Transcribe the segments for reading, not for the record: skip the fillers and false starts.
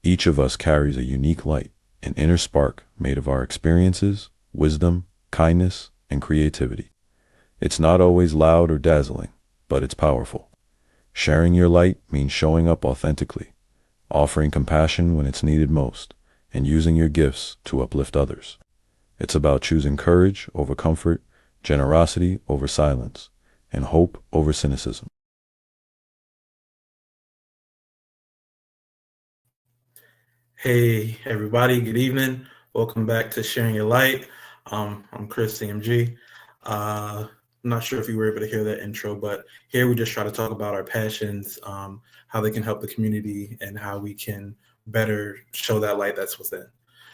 Each of us carries a unique light, an inner spark made of our experiences, wisdom, kindness, and creativity. It's not always loud or dazzling, but it's powerful. Sharing your light means showing up authentically, offering compassion when it's needed most, and using your gifts to uplift others. It's about choosing courage over comfort, generosity over silence, and hope over cynicism. Hey, everybody, good evening. Welcome back to Sharing Your Light. I'm Chris CMG. I'm not sure if you were able to hear that intro, but here we just try to talk about our passions, how they can help the community, and how we can better show that light that's within.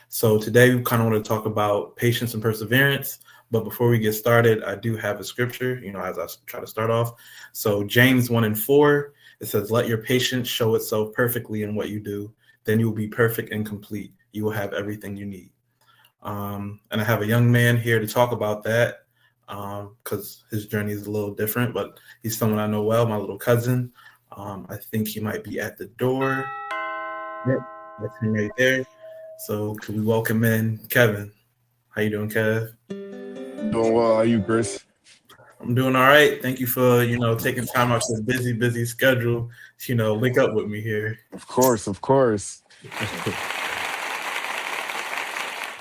So today we kind of want to talk about patience and perseverance. But before we get started, I do have a scripture, as I try to start off. So James 1 and 4, it says, "Let your patience show itself perfectly in what you do. Then you will be perfect and complete. You will have everything you need." And I have a young man here to talk about that because his journey is a little different, but he's someone I know well, my little cousin. I think he might be at the door. Yep, that's him right there. So could we welcome in Kevin? How you doing, Kev? Doing well. How you, Chris? I'm doing all right. Thank you for taking time out your busy schedule to link up with me here. Of course, of course.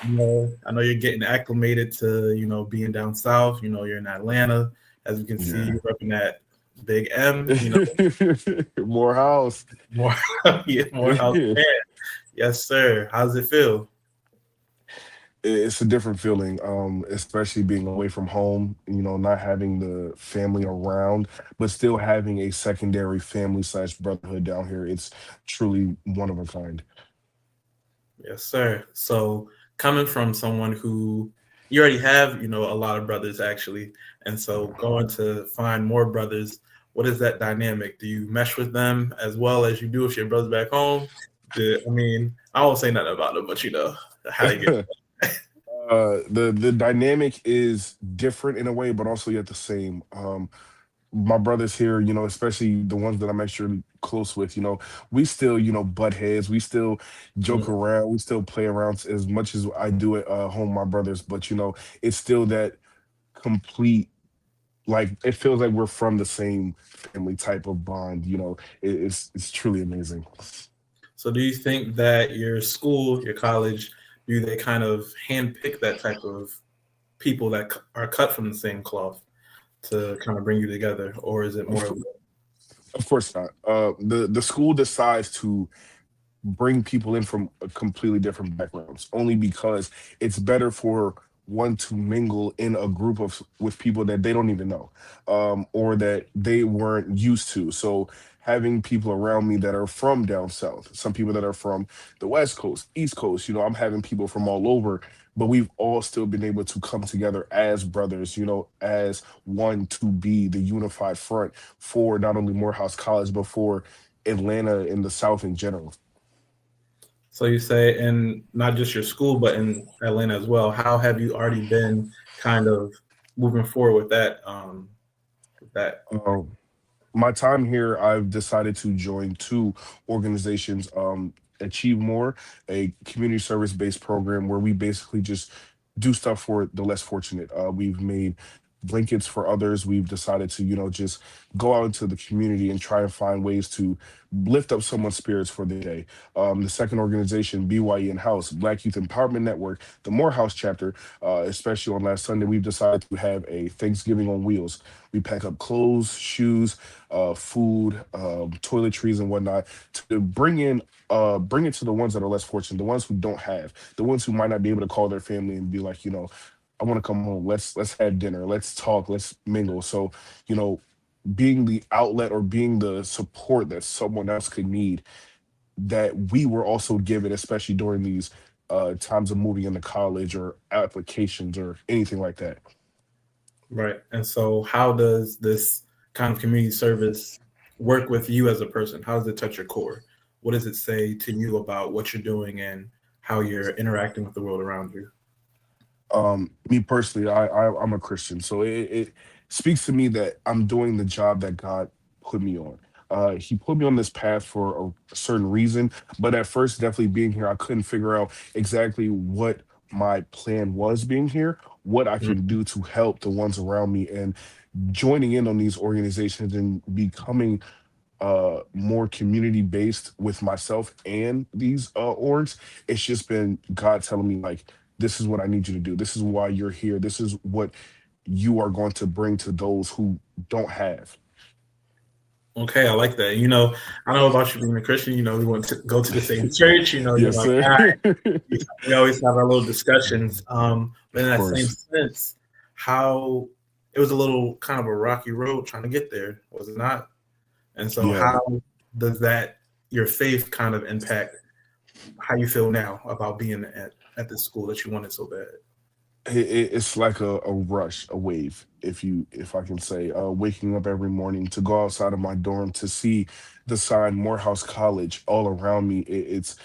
I know you're getting acclimated to being down south. You're in Atlanta, as we can see. Yeah. You're repping that Big M. Morehouse. More yeah, more house man. Yes, sir. How does it feel? It's a different feeling, especially being away from home, not having the family around, but still having a secondary family slash brotherhood down here. It's truly one of a kind. Yes, sir. So coming from someone who you already have, a lot of brothers actually, and so going to find more brothers, what is that dynamic? Do you mesh with them as well as you do with your brothers back home? I won't say nothing about them, but how they get. The dynamic is different in a way, but also yet the same. My brothers here, especially the ones that I'm extra close with, we still, butt heads. We still joke around. We still play around as much as I do at home, my brothers. But, it's still that complete, like, it feels like we're from the same family type of bond. It's truly amazing. So do you think that your school, your college, do they kind of handpick that type of people that are cut from the same cloth to kind of bring you together, or is it Of, more of of course not. The school decides to bring people in from completely different backgrounds only because it's better for one to mingle in a group of with people that they don't even know, or that they weren't used to. So having people around me that are from down south, some people that are from the west coast, east coast, I'm having people from all over, but we've all still been able to come together as brothers, as one to be the unified front for not only Morehouse College but for Atlanta and the south in general. so you say in not just your school but in Atlanta as well? How have you already been kind of moving forward with that? With that. Um, my time here, I've decided to join two organizations. Achieve More, a community service based program where we basically just do stuff for the less fortunate. We've made blankets for others. We've decided to, just go out into the community and try and find ways to lift up someone's spirits for the day. The second organization, BYE in House, Black Youth Empowerment Network, the Morehouse chapter, especially on last Sunday, we've decided to have a Thanksgiving on Wheels. We pack up clothes, shoes, food, toiletries, and whatnot to bring it to the ones that are less fortunate, the ones who don't have, the ones who might not be able to call their family and be like, I want to come home. Let's have dinner. Let's talk. Let's mingle. So, you know, being the outlet or being the support that someone else could need that we were also given, especially during these times of moving into college or applications or anything like that. Right. And so how does this kind of community service work with you as a person? How does it touch your core? What does it say to you about what you're doing and how you're interacting with the world around you? Me personally, I'm a Christian, so it speaks to me that I'm doing the job that God put me on. He put me on this path for a certain reason, but at first, definitely being here, I couldn't figure out exactly what my plan was being here, what I can Mhm. do to help the ones around me, and joining in on these organizations and becoming more community based with myself and these orgs. It's just been God telling me, like, this is what I need you to do, this is why you're here, this is what you are going to bring to those who don't have. Okay, I like that. I know about you being a Christian. We want to go to the same church. You're Yes, my sir. guy. We always have our little discussions. But in Of that same course. sense, how it was a little kind of a rocky road trying to get there, was it not? And so, Yeah. how does that your faith kind of impact how you feel now about being at this school that you wanted so bad? It's like a rush, a wave, if I can say. Waking up every morning to go outside of my dorm to see the sign Morehouse College all around me. It's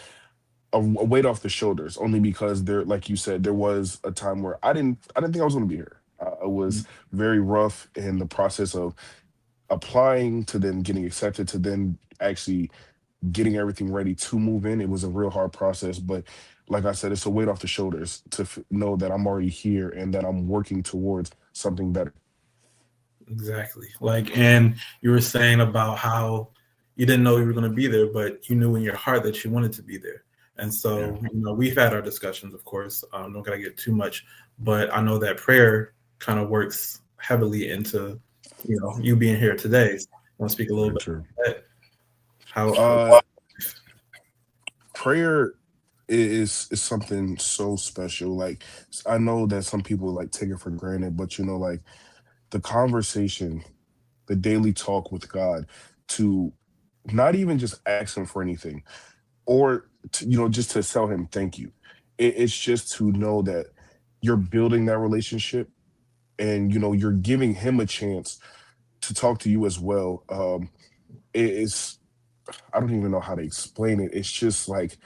a weight off the shoulders, only because there, like you said, there was a time where I didn't think I was going to be here. It was very rough in the process of applying to then getting accepted to then actually getting everything ready to move in. It was a real hard process, but like I said, it's a weight off the shoulders to know that I'm already here and that I'm working towards something better. Exactly. And you were saying about how you didn't know you were going to be there, but you knew in your heart that you wanted to be there. And Yeah. so, we've had our discussions, of course. Don't gotta get too much, but I know that prayer kind of works heavily into, you being here today. So I want to speak a little Very bit true. about that. How Uh, prayer is something so special. Like, I know that some people like take it for granted, but like the conversation, the daily talk with God, to not even just ask Him for anything, or to, just to tell Him thank you. It's just to know that you're building that relationship, and you're giving Him a chance to talk to you as well. It's, I don't even know how to explain it. It's just like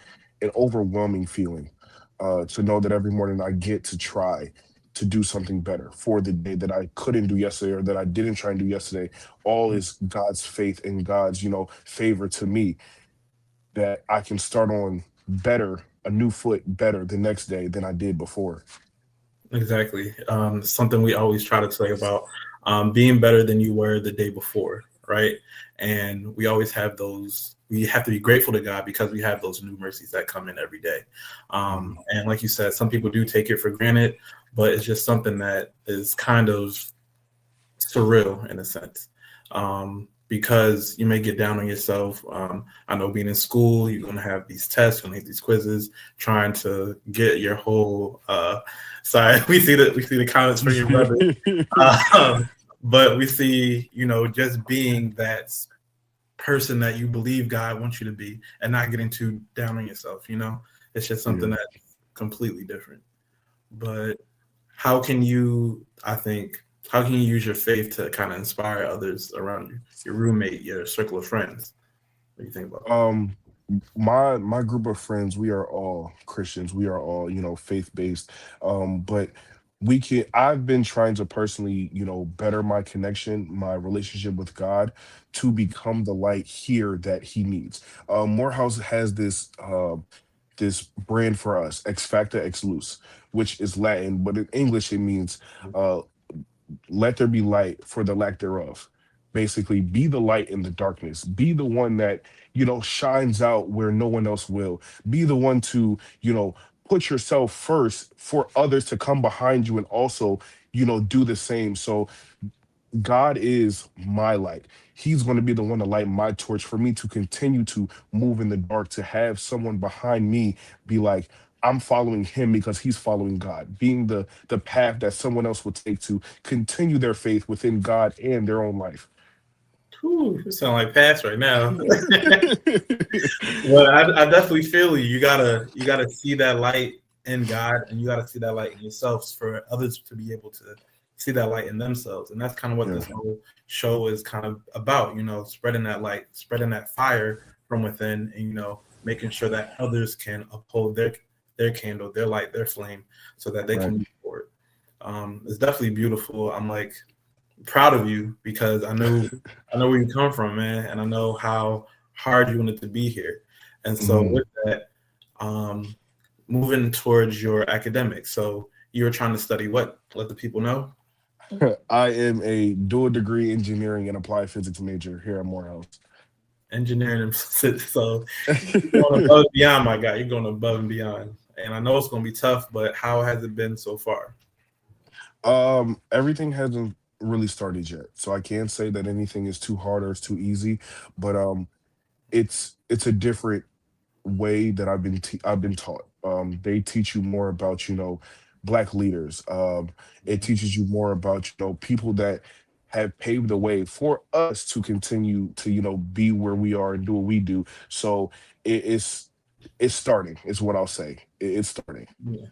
an overwhelming feeling, to know that every morning I get to try to do something better for the day that I couldn't do yesterday or that I didn't try and do yesterday. All is God's faith and God's, favor to me, that I can start on better, a new foot better the next day than I did before. Exactly. Something we always try to say about being better than you were the day before, right? And we always have those. We have to be grateful to God because we have those new mercies that come in every day. Mhm. And like you said, some people do take it for granted, but it's just something that is kind of surreal in a sense. Because you may get down on yourself. I know being in school, you're going to have these tests, you're going to have these quizzes, trying to get your whole. Sorry, we see the comments from your brother, um, but we see just being that person that you believe God wants you to be, and not getting too down on yourself. It's just something Yeah. that's completely different. But how can you? I think how can you use your faith to kind of inspire others around you, your roommate, your circle of friends? What do you think about that? Um, my group of friends, we are all Christians. We are all, faith based. But I've been trying to personally, better my connection, my relationship with God, to become the light here that He needs. Morehouse has this brand for us, Ex Facta Ex Luz, which is Latin, but in English it means, uh, let there be light for the lack thereof. Basically, be the light in the darkness. Be the one that, shines out where no one else will. Be the one to, put yourself first for others to come behind you and also, do the same. So God is my light. He's going to be the one to light my torch for me to continue to move in the dark, to have someone behind me be like, I'm following him because he's following God, being the path that someone else will take to continue their faith within God and their own life. Whew, you sound like Pass right now. Well, I definitely feel you. You gotta see that light in God, and you gotta see that light in yourselves for others to be able to see that light in themselves. And that's kind of what Yeah, this whole show is kind of about. Spreading that light, spreading that fire from within, and making sure that others can uphold their candle, their light, their flame, so that they can right. move forward. It's definitely beautiful. I'm like, proud of you because I know where you come from, man, and I know how hard you wanted to be here. And so Mhm. with that, um, moving towards your academics. So you were trying to study what? Let the people know. I am a dual degree engineering and applied physics major here at Morehouse. Engineering and so you're going above and beyond, my guy. You're going above and beyond. And I know it's going to be tough, but how has it been so far? Everything hasn't really started yet, so I can't say that anything is too hard or it's too easy. But it's a different way that I've been taught. They teach you more about black leaders. It teaches you more about people that have paved the way for us to continue to be where we are and do what we do. So it's starting. Is what I'll say. It's starting. Yeah.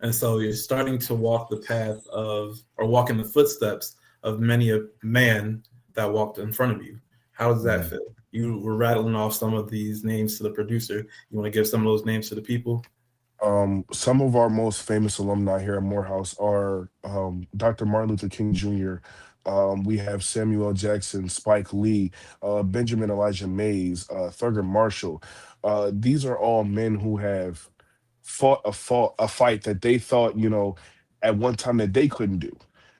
And so you're starting to walk the path of, or walk in the footsteps of many a man that walked in front of you. How does that Mhm. feel? You were rattling off some of these names to the producer. You want to give some of those names to the people? Some of our most famous alumni here at Morehouse are Dr. Martin Luther King Jr. We have Samuel L. Jackson, Spike Lee, Benjamin Elijah Mays, Thurgood Marshall. These are all men who have fought a fight that they thought, at one time that they couldn't do.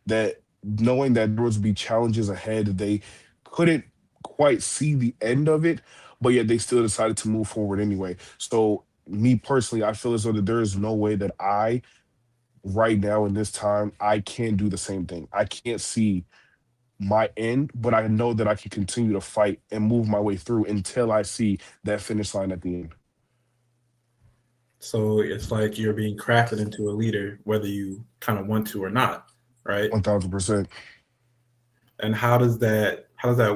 That knowing that there was be challenges ahead, that they couldn't quite see the end of it, but yet they still decided to move forward anyway. So me personally, I feel as though that there is no way that I right now in this time I can do the same thing. I can't see my end, but I know that I can continue to fight and move my way through until I see that finish line at the end. So it's like you're being crafted into a leader, whether you kind of want to or not, right? 1000%. And how does that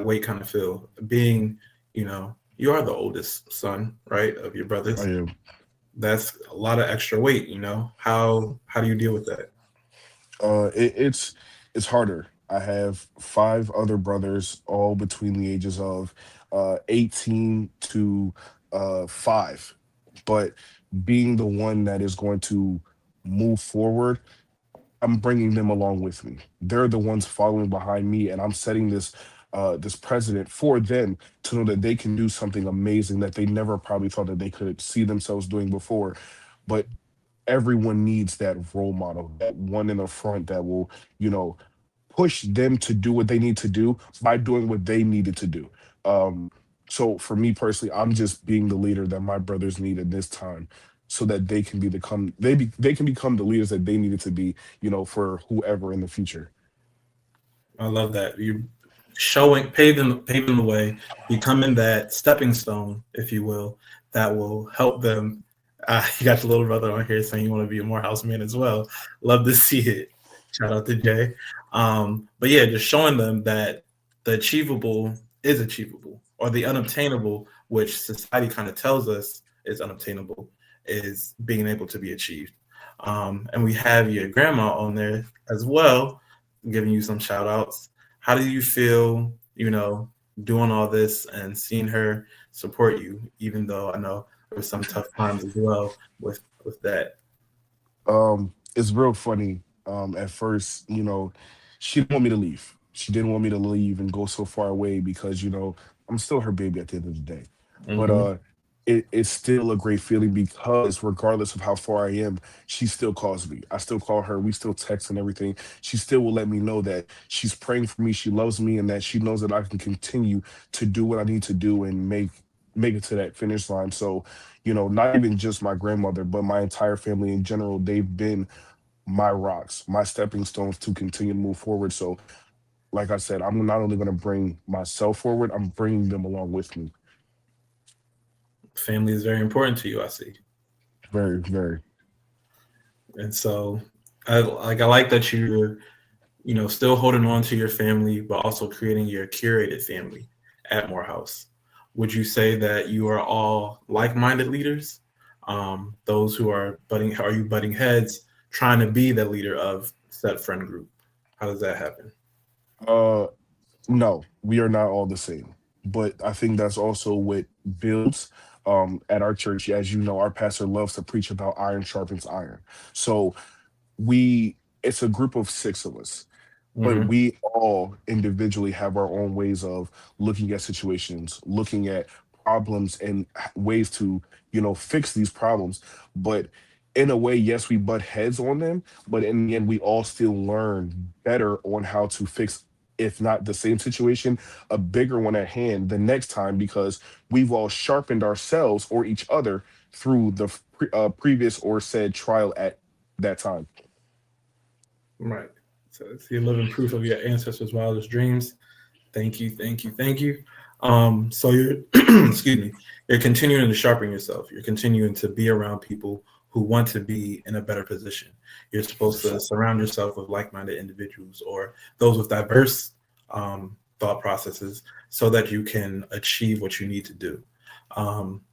weight kind of feel? Being, you are the oldest son, right, of your I brothers. am. That's a lot of extra weight, How do you deal with that? It's harder. I have five other brothers, all between the ages of 18 to 5. But being the one that is going to move forward, I'm bringing them along with me. They're the ones following behind me, and I'm setting this precedent for them to know that they can do something amazing that they never probably thought that they could see themselves doing before. But everyone needs that role model, that one in the front that will, you know, push them to do what they need to do by doing what they needed to do. Um, so for me personally, I'm just being the leader that my brothers need at this time, so that they can they can become the leaders that they needed to be, for whoever in the future. I love that. You showing paving the way, becoming that stepping stone, if you will, that will help them. You got your little brother on here saying you want to be a Morehouse man as well. Love to see it. Shout out to Jay. But yeah, just showing them that the achievable is achievable, or the unobtainable, which society kind of tells us is unobtainable, is being able to be achieved. And we have your grandma on there as well, giving you some shout outs. How do you feel, doing all this and seeing her support you, even though I know there were some tough times as well with that? It's real funny. At first, she didn't want me to leave. She didn't want me to leave and go so far away because, I'm still her baby at the end of the day. But Hmm. it's still a great feeling because regardless of how far I am, she still calls me. I still call her. We still text and everything. She still will let me know that she's praying for me. She loves me, and that she knows that I can continue to do what I need to do and make it to that finish line. So, not even just my grandmother, but my entire family in general, they've been my rocks, my stepping stones to continue to move forward. So, like I said, I'm not only going to bring myself forward, I'm bringing them along with me. Family is very important to you, I see. Very, very. And so I like that you're, still holding on to your family, but also creating your curated family at Morehouse. Would you say that you are all like-minded leaders? Those who are you butting heads, trying to be the leader of said friend group? How does that happen? Uh, no, we are not all the same. But I think that's also what builds at our church. As you know, our pastor loves to preach about iron sharpens iron. So it's a group of 6 of us. but Mm-hmm. we all individually have our own ways of looking at situations, looking at problems and ways to, fix these problems. But in a way, yes, we butt heads on them, but in the end, we all still learn better on how to fix, if not the same situation, a bigger one at hand the next time, because we've all sharpened ourselves or each other through the previous or said trial at that time. Right. So it's the living proof of your ancestors' wildest dreams. Thank you, thank you, thank you. So you're, excuse me, you're continuing to sharpen yourself. You're continuing to be around people who want to be in a better position. You're supposed to surround yourself with like-minded individuals or those with diverse thought processes so that you can achieve what you need to do.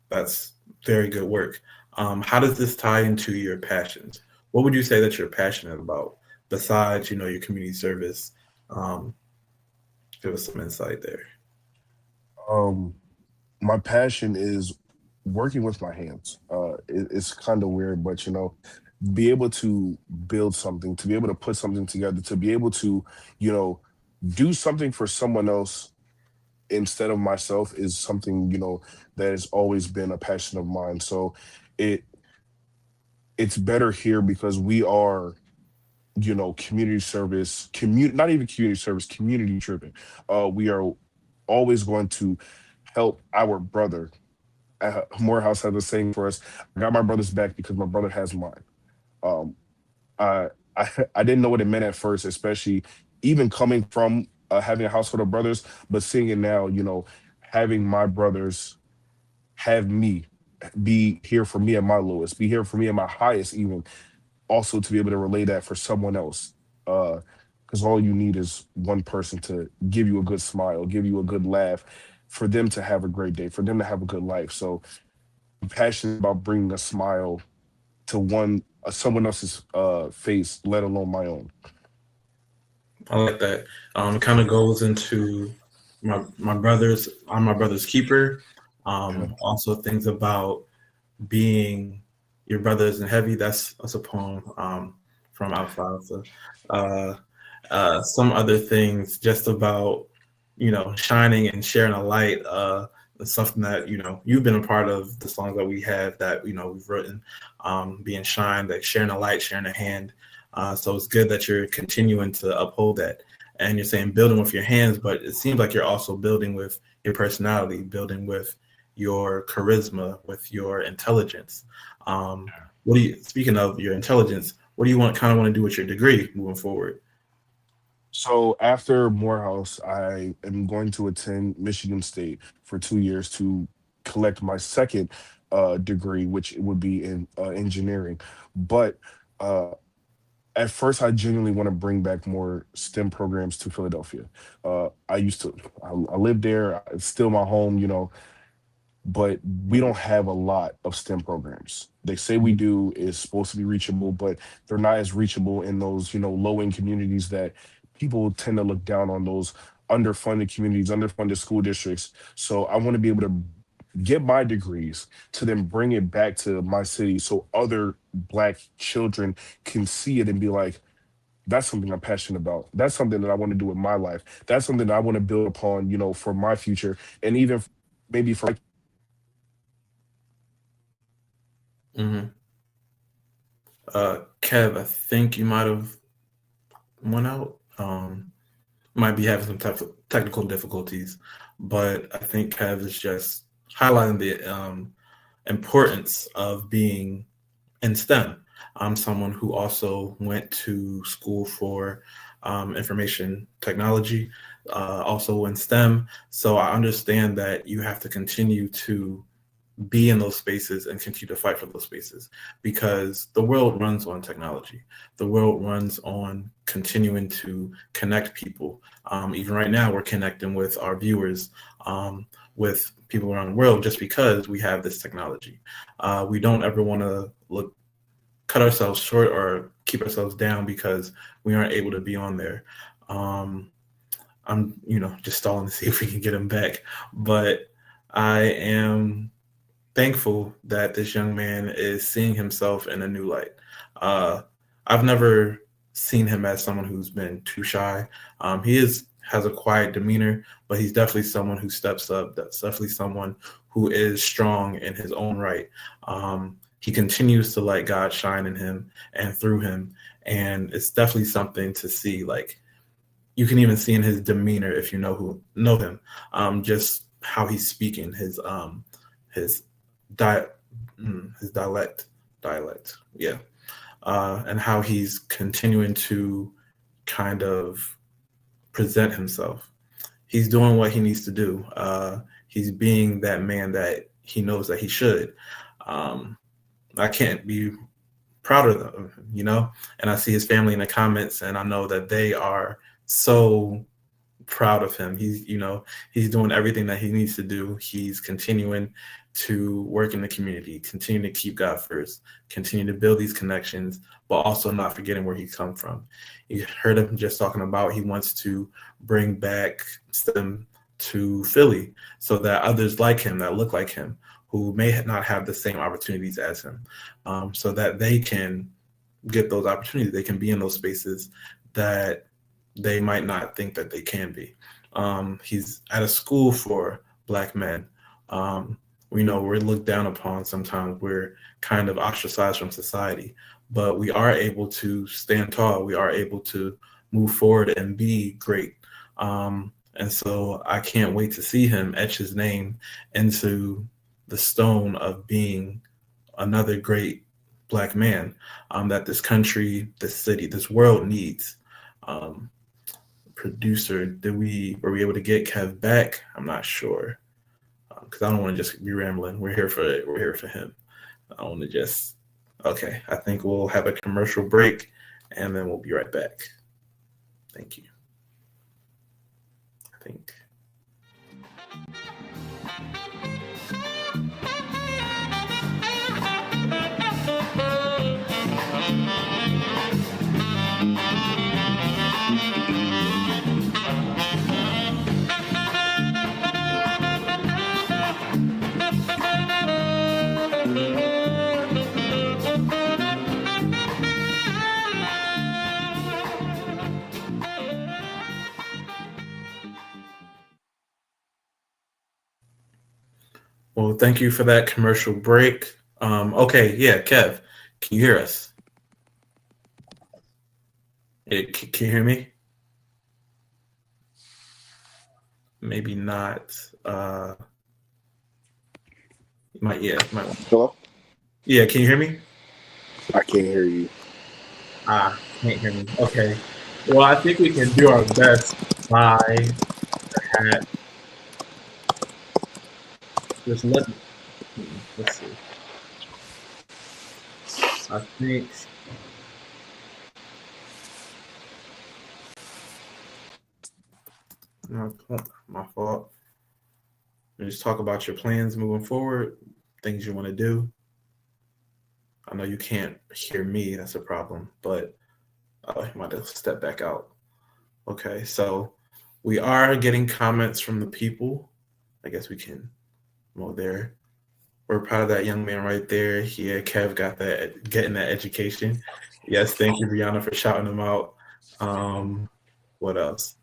That's very good work. How does this tie into your passions? What would you say that you're passionate about besides, your community service? Um, Give us some insight there. Um, my passion is working with my hands. It's kind of weird, but be able to build something, to be able to put something together, to be able to, you know, do something for someone else instead of myself is something, that has always been a passion of mine. So it it's better here because we are, community service, not even community service, community driven. We are always going to help our brother. Morehouse has a saying for us: "I got my brother's back because my brother has mine." Um, I, I didn't know what it meant at first, especially even coming from having a household of brothers, but seeing it now, having my brothers have me, be here for me at my lowest, be here for me at my highest, even also to be able to relay that for someone else. Because all you need is one person to give you a good smile, give you a good laugh, for them to have a great day, for them to have a good life. So I'm passionate about bringing a smile to someone else's face, let alone my own. I like that. It kind of goes into my brother's. I'm my brother's keeper. Yeah. Also things about being your brother isn't heavy. That's a poem from Alfalfa. Uh, some other things just about shining and sharing a light. Something that you've been a part of the songs that we have that we've written. Being shine, like sharing a light, sharing a hand. So it's good that you're continuing to uphold that. And you're saying building with your hands, but it seems like you're also building with your personality, building with your charisma, with your intelligence. What do you? Speaking of your intelligence, what do you want to do with your degree moving forward? So after Morehouse, I am going to attend Michigan State for 2 years to collect my second degree, which would be in engineering. But uh, at first, I genuinely want to bring back more STEM programs to Philadelphia. I lived there. It's still my home, but we don't have a lot of STEM programs. They say we do is supposed to be reachable, but they're not as reachable in those, low end communities that people tend to look down on, those underfunded communities, underfunded school districts. So I want to be able to get my degrees to then bring it back to my city so other Black children can see it and be like, that's something I'm passionate about. That's something that I want to do with my life. That's something that I want to build upon, for my future and even maybe for. Mm-hmm. Kev, I think you might have went out. Might be having some type of technical difficulties, but I think Kev is just highlighting the importance of being in STEM. I'm someone who also went to school for information technology, also in STEM. So I understand that you have to continue to be in those spaces and continue to fight for those spaces because the world runs on technology. The world runs on continuing to connect people. Even right now, we're connecting with our viewers, with people around the world just because we have this technology. We don't ever want to cut ourselves short or keep ourselves down because we aren't able to be on there. Um, I'm, just stalling to see if we can get him back, but I am thankful that this young man is seeing himself in a new light. Uh, I've never seen him as someone who's been too shy. He is has a quiet demeanor, but he's definitely someone who steps up. That's definitely someone who is strong in his own right. He continues to let God shine in him and through him, and it's definitely something to see. Like you can even see in his demeanor if you know him, just how he's speaking, his di- his dialect, yeah, and how he's continuing to kind of present himself. He's doing what he needs to do. He's being that man that he knows that he should. Um, I can't be prouder of him, And I see his family in the comments, and I know that they are so proud of him. He's doing everything that he needs to do. He's continuing to work in the community, continue to keep God first, continue to build these connections, but also not forgetting where he come from. You heard him just talking about he wants to bring back them to Philly so that others like him, that look like him, who may not have the same opportunities as him, so that they can get those opportunities. They can be in those spaces that they might not think that they can be. He's at a school for Black men. We know we're looked down upon sometimes. We're kind of ostracized from society, but we are able to stand tall. We are able to move forward and be great. And so I can't wait to see him etch his name into the stone of being another great Black man that this country, this city, this world needs. Producer, were we able to get Kev back? I'm not sure because I don't want to just be rambling. We're here for him. I want to just okay. I think we'll have a commercial break and then we'll be right back. Thank you. I think. Well, thank you for that commercial break. Okay, yeah, Kev, can you hear us? Can you hear me? Maybe not. You might. Hello? Yeah, can you hear me? I can't hear you. Can't hear me. Okay. Well, I think we can do our best by that. Just let's see. I think my fault. You just talk about your plans moving forward, things you want to do. I know you can't hear me, that's a problem, but I might have stepped back out. Okay, so we are getting comments from the people. I guess we can go there. We're proud of that young man right there. Yeah, Kev got that, getting that education. Yes, thank you, Brianna, for shouting him out. What else?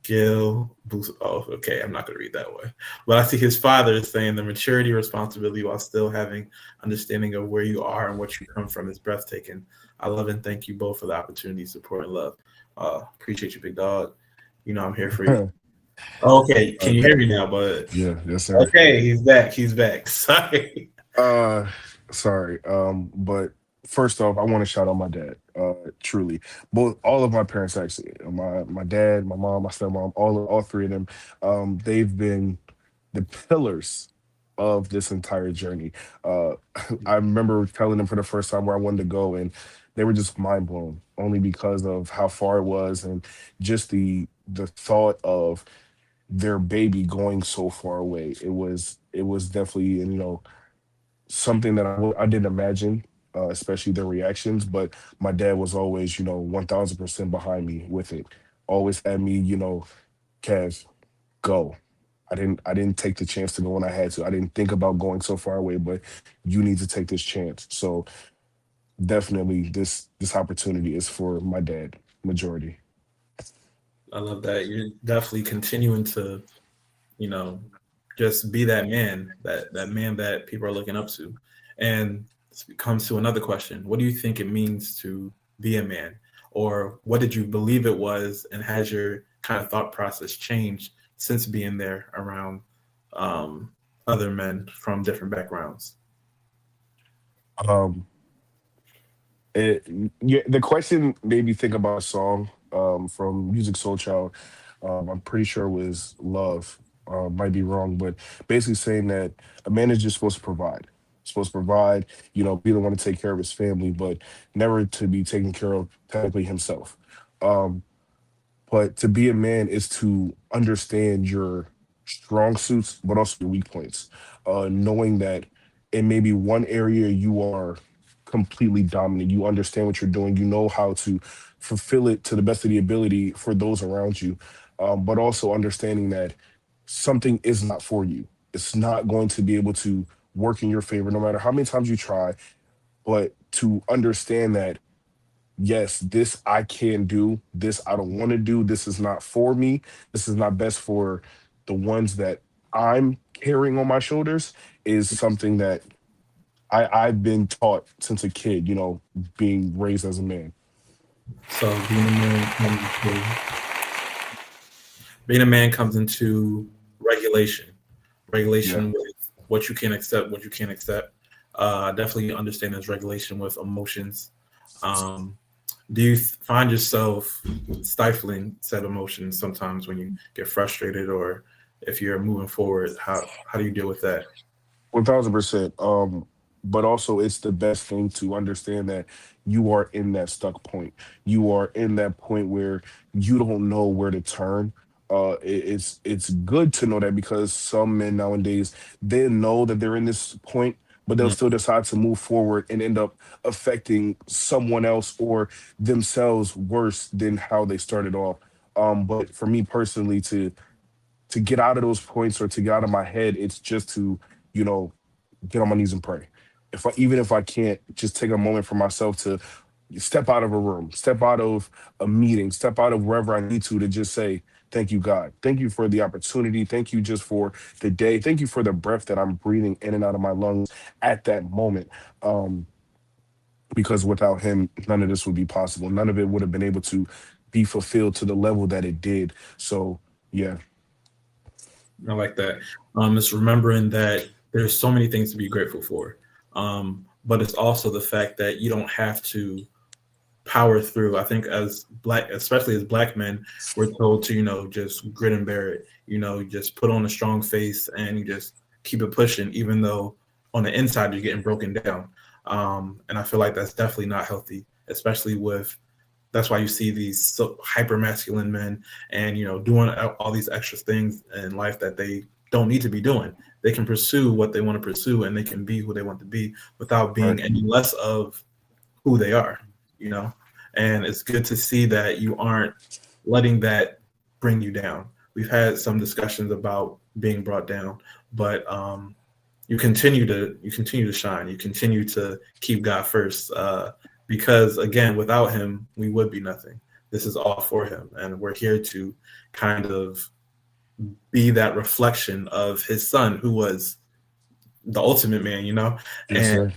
Gil Boost. Oh, okay. I'm not going to read that way. But I see his father is saying the maturity, responsibility, while still having understanding of where you are and what you come from is breathtaking. I love and thank you both for the opportunity, support, and love. Appreciate you, big dog. You know I'm here for you. Okay, can you hear me now? But yeah, yes, sir. Okay, he's back. He's back. Sorry. Sorry. But first off, I want to shout out my dad. Truly, all of my parents actually, my dad, my mom, my stepmom, all three of them, they've been the pillars of this entire journey. I remember telling them for the first time where I wanted to go, and they were just mind blown, only because of how far it was and just the thought of their baby going so far away. It was definitely, and something that I didn't imagine, especially their reactions. But my dad was always, 1000% behind me with it. Always had me, Kev, go. I didn't take the chance to go when I had to. I didn't think about going so far away, but you need to take this chance. So definitely this opportunity is for my dad, majority. I love that. You're definitely continuing to, you know, just be that man, that man that people are looking up to. And it comes to another question. What do you think it means to be a man? Or what did you believe it was, and has your kind of thought process changed since being there around um, other men from different backgrounds? Um, it, yeah, the question made me think about a song from Music Soul Child. I'm pretty sure it was Love. Might be wrong, but basically saying that a man is just supposed to provide. Supposed to provide, be the one to take care of his family, but never to be taken care of technically himself. Um, but to be a man is to understand your strong suits, but also your weak points. Knowing that in maybe one area you are completely dominant, you understand what you're doing, you know how to fulfill it to the best of the ability for those around you, but also understanding that something is not for you. It's not going to be able to work in your favor, no matter how many times you try. But to understand that yes, this I can do, this I don't want to do, this is not for me, this is not best for the ones that I'm carrying on my shoulders, is something that I've been taught since a kid, being raised as a man. So being a man comes into regulation, Yeah. regulation with what you can accept, what you can't accept. Definitely understand there's regulation with emotions. Um, do you find yourself stifling said emotions sometimes when you get frustrated, or if you're moving forward? How do you deal with that? 1000%. But also it's the best thing to understand that you are in that stuck point. You are in that point where you don't know where to turn. It's good to know that, because some men nowadays, they know that they're in this point, but they'll Mm. still decide to move forward and end up affecting someone else or themselves worse than how they started off. But for me personally, to get out of those points or to get out of my head, it's just to, you know, get on my knees and pray. Even if I can't, just take a moment for myself to step out of a room, step out of a meeting, step out of wherever I need to just say, thank you, God. Thank you for the opportunity. Thank you just for the day. Thank you for the breath that I'm breathing in and out of my lungs at that moment. Um, because without him, none of this would be possible. None of it would have been able to be fulfilled to the level that it did. So yeah. I like that. It's remembering that there's so many things to be grateful for, but it's also the fact that you don't have to power through. I think as black, especially as black men, we're told to, just grit and bear it. You just put on a strong face and you just keep it pushing, even though on the inside you're getting broken down. And I feel like that's definitely not healthy, especially with. That's why you see these so hyper masculine men and doing all these extra things in life that they don't need to be doing. They can pursue what they want to pursue and they can be who they want to be without Right. being any less of who they are, you know? And it's good to see that you aren't letting that bring you down. We've had some discussions about being brought down, but you continue to shine. You continue to keep God first, because again, without Him, we would be nothing. This is all for Him, and we're here to kind of be that reflection of His Son, who was the ultimate man. Yes, And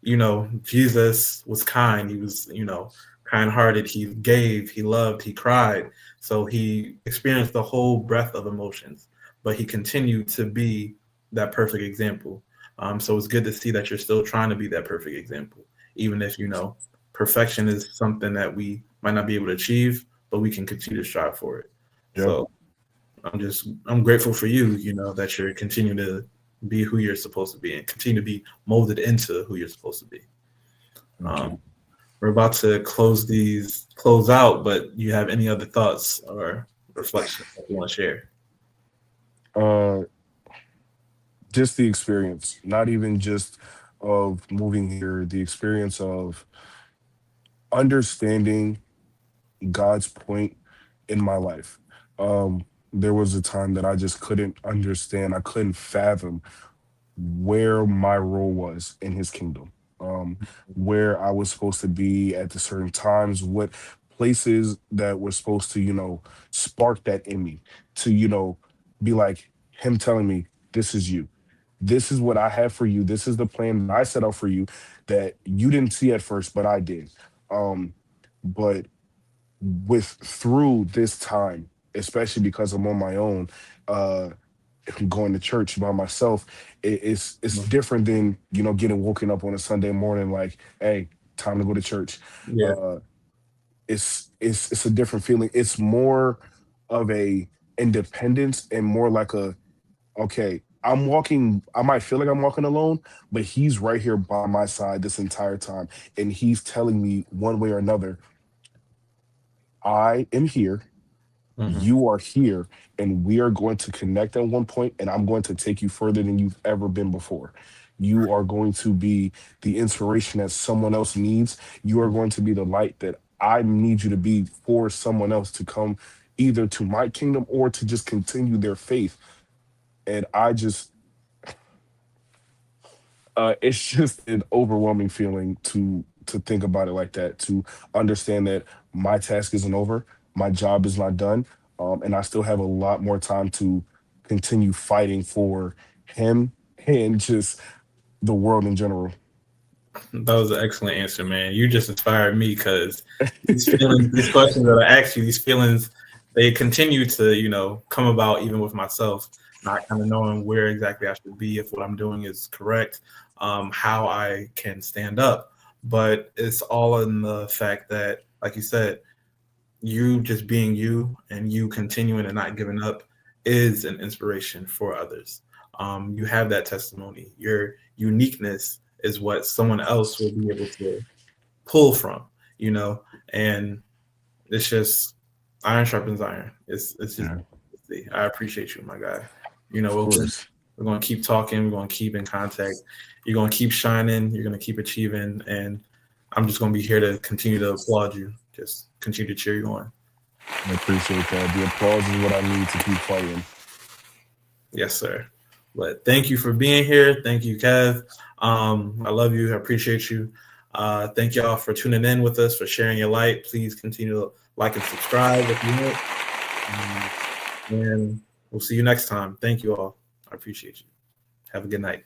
sir. Jesus was kind. He was, kind-hearted. He gave, he loved, he cried. So he experienced the whole breadth of emotions, but he continued to be that perfect example. So it's good to see that you're still trying to be that perfect example, even if perfection is something that we might not be able to achieve, but we can continue to strive for it. Yep. So I'm grateful for you, that you're continuing to be who you're supposed to be and continue to be molded into who you're supposed to be. Thank you. Um, we're about to close out, but you have any other thoughts or reflections that you want to share? Uh, just the experience, not even just of moving here, the experience of understanding God's point in my life. There was a time that I just couldn't understand, I couldn't fathom where my role was in his kingdom. where I was supposed to be at the certain times, what places that were supposed to, spark that in me to, be like him telling me, this is you. This is what I have for you. This is the plan that I set out for you that you didn't see at first, but I did. But with through this time, especially because I'm on my own, uh, going to church by myself, it's different than getting woken up on a Sunday morning like, hey, time to go to church. Yeah. Uh, it's a different feeling. It's more of a independence and more like a okay. I'm walking. I might feel like I'm walking alone, but he's right here by my side this entire time, and he's telling me one way or another, I am here. Mhm. You are here, and we are going to connect at one point, and I'm going to take you further than you've ever been before. You are going to be the inspiration that someone else needs. You are going to be the light that I need you to be for someone else to come either to my kingdom or to just continue their faith. And I just, it's just an overwhelming feeling to think about it like that, to understand that my task isn't over, my job is not done, and I still have a lot more time to continue fighting for him and just the world in general. That was an excellent answer, man. You just inspired me because these feelings, these questions that I asked you, these feelings, they continue to, come about even with myself, not kind of knowing where exactly I should be, if what I'm doing is correct, how I can stand up. But it's all in the fact that, like you said, you just being you and you continuing and not giving up is an inspiration for others. You have that testimony. Your uniqueness is what someone else will be able to pull from, and it's just iron sharpens iron. It's just, Yeah, I appreciate you, my guy. of course. We're going to keep talking. We're going to keep in contact. You're going to keep shining. You're going to keep achieving. And I'm just going to be here to continue to applaud you. Just continue to cheer you on. I appreciate that. The applause is what I need to keep fighting. Yes, sir. But thank you for being here. Thank you, Kev. I love you. I appreciate you. Thank y'all for tuning in with us, for sharing your light. Please continue to like and subscribe if you want. And we'll see you next time. Thank you all. I appreciate you. Have a good night.